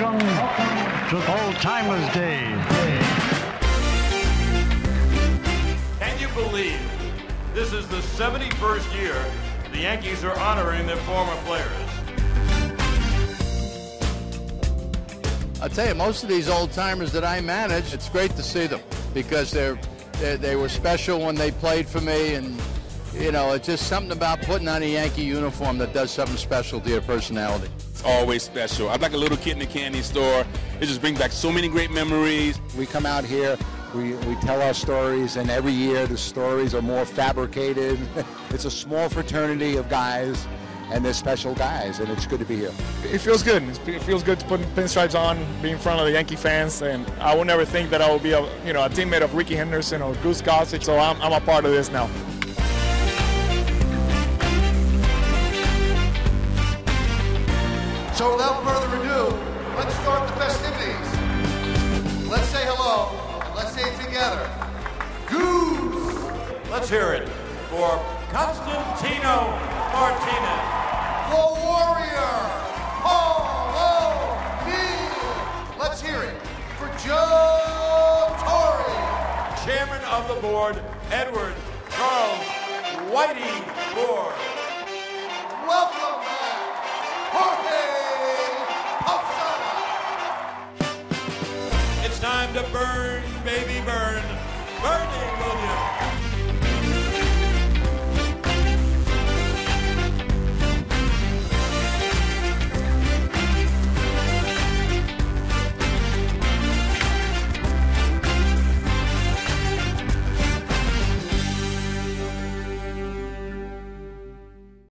Welcome to Old Timers Day. Can you believe this is the 71st year the Yankees are honoring their former players? I'll tell you, most of these old timers that I manage, it's great to see them because they were special when they played for me, and you know, it's just something about putting on a Yankee uniform that does something special to your personality. It's always special. I'm like a little kid in a candy store. It just brings back so many great memories. We come out here, we tell our stories, and every year the stories are more fabricated. It's a small fraternity of guys, and they're special guys, and it's good to be here. It feels good. It feels good to put pinstripes on, be in front of the Yankee fans, and I would never think that I would be a teammate of Ricky Henderson or Goose Gossett, so I'm a part of this now. So without further ado, let's start the festivities. Let's say hello, and let's say it together. Goose! Let's hear it for Constantino Martinez. The Warrior, Paul O'Neill. Let's hear it for Joe Torre. Chairman of the board, Edward Charles Whitey Moore.